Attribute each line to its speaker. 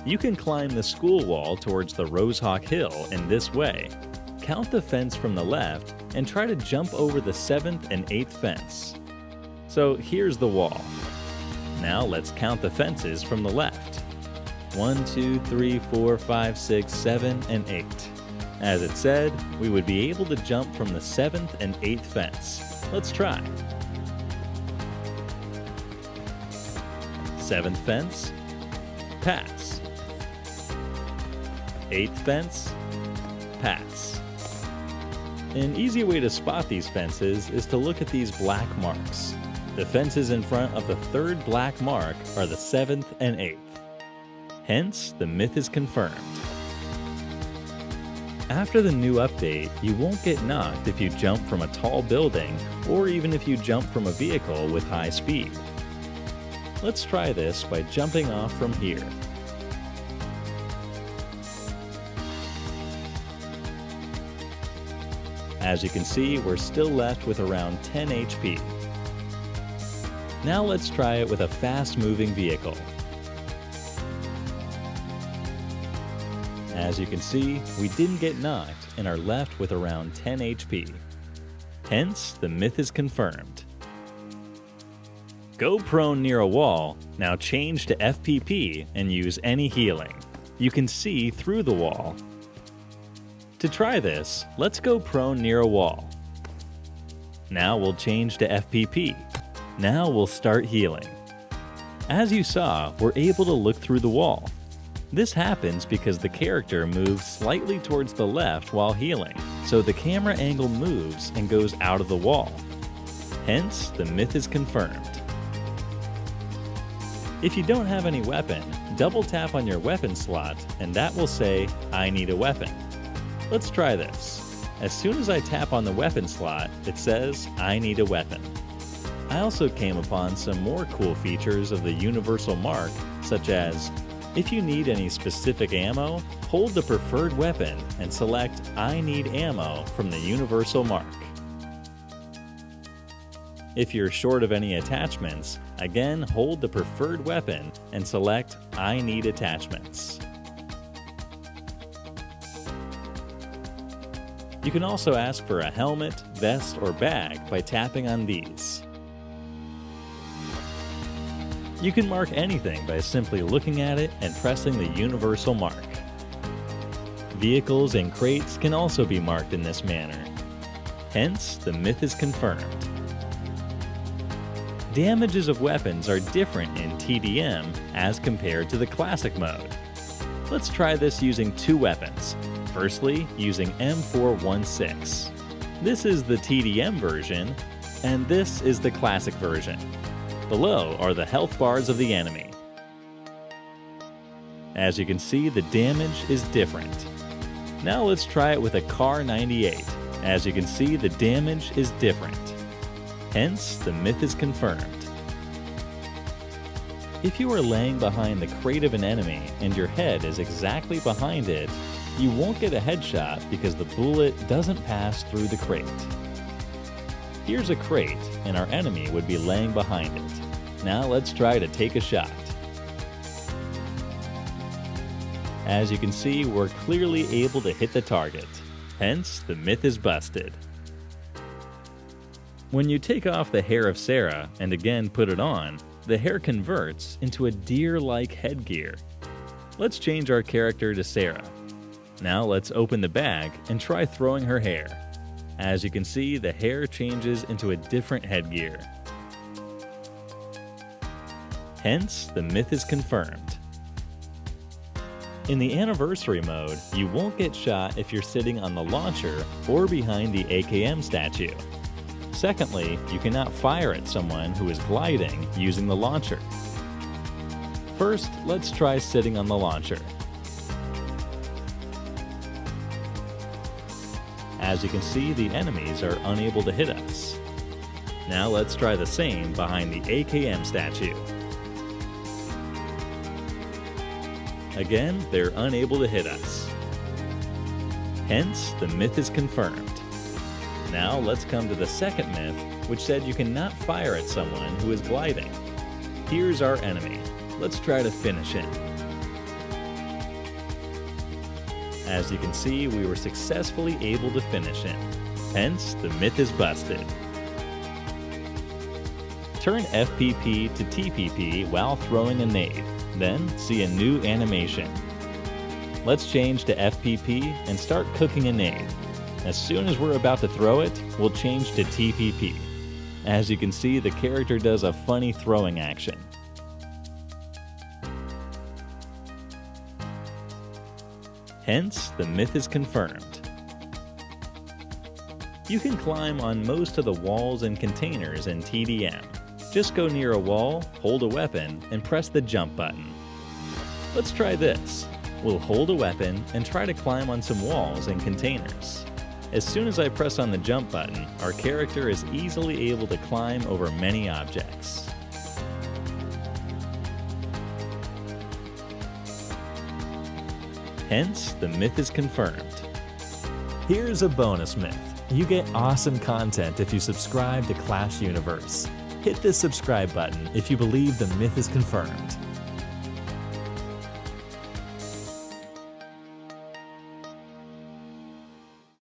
Speaker 1: You can climb the school wall towards the Rosehawk Hill in this way. Count the fence from the left and try to jump over the 7th and 8th fence. So here's the wall. Now let's count the fences from the left. 1, 2, 3, 4, 5, 6, 7, and 8. As it said, we would be able to jump from the 7th and 8th fence. Let's try. 7th fence, pass. 8th fence, pass. An easy way to spot these fences is to look at these black marks. The fences in front of the 3rd black mark are the 7th and 8th. Hence, the myth is confirmed. After the new update, you won't get knocked if you jump from a tall building or even if you jump from a vehicle with high speed. Let's try this by jumping off from here. As you can see, we're still left with around 10 HP. Now let's try it with a fast-moving vehicle. As you can see, we didn't get knocked and are left with around 10 HP. Hence, the myth is confirmed. Go prone near a wall, now change to FPP and use any healing. You can see through the wall. To try this, let's go prone near a wall. Now we'll change to FPP. Now we'll start healing. As you saw, we're able to look through the wall. This happens because the character moves slightly towards the left while healing, so the camera angle moves and goes out of the wall. Hence, the myth is confirmed. If you don't have any weapon, double tap on your weapon slot and that will say, "I need a weapon." Let's try this. As soon as I tap on the weapon slot, it says, "I need a weapon." I also came upon some more cool features of the universal mark, such as, if you need any specific ammo, hold the preferred weapon and select "I need ammo" from the universal mark. If you're short of any attachments, again hold the preferred weapon and select "I need attachments." You can also ask for a helmet, vest, or bag by tapping on these. You can mark anything by simply looking at it and pressing the universal mark. Vehicles and crates can also be marked in this manner. Hence, the myth is confirmed. Damages of weapons are different in TDM as compared to the classic mode. Let's try this using two weapons. Firstly, using M416. This is the TDM version, and this is the classic version. Below are the health bars of the enemy. As you can see, the damage is different. Now let's try it with a Kar 98. As you can see, the damage is different. Hence, the myth is confirmed. If you are laying behind the crate of an enemy and your head is exactly behind it, you won't get a headshot because the bullet doesn't pass through the crate. Here's a crate, and our enemy would be laying behind it. Now let's try to take a shot. As you can see, we're clearly able to hit the target. Hence, the myth is busted. When you take off the hair of Sarah and again put it on, the hair converts into a deer-like headgear. Let's change our character to Sarah. Now let's open the bag and try throwing her hair. As you can see, the hair changes into a different headgear. Hence, the myth is confirmed. In the anniversary mode, you won't get shot if you're sitting on the launcher or behind the AKM statue. Secondly, you cannot fire at someone who is gliding using the launcher. First, let's try sitting on the launcher. As you can see, the enemies are unable to hit us. Now let's try the same behind the AKM statue. Again, they're unable to hit us. Hence, the myth is confirmed. Now let's come to the second myth, which said you cannot fire at someone who is gliding. Here's our enemy. Let's try to finish him. As you can see, we were successfully able to finish him. Hence, the myth is busted. Turn FPP to TPP while throwing a nade, then see a new animation. Let's change to FPP and start cooking a nade. As soon as we're about to throw it, we'll change to TPP. As you can see, the character does a funny throwing action. Hence, the myth is confirmed. You can climb on most of the walls and containers in TDM. Just go near a wall, hold a weapon, and press the jump button. Let's try this. We'll hold a weapon and try to climb on some walls and containers. As soon as I press on the jump button, our character is easily able to climb over many objects. Hence, the myth is confirmed. Here's a bonus myth. You get awesome content if you subscribe to Clash Universe. Hit this subscribe button if you believe the myth is confirmed.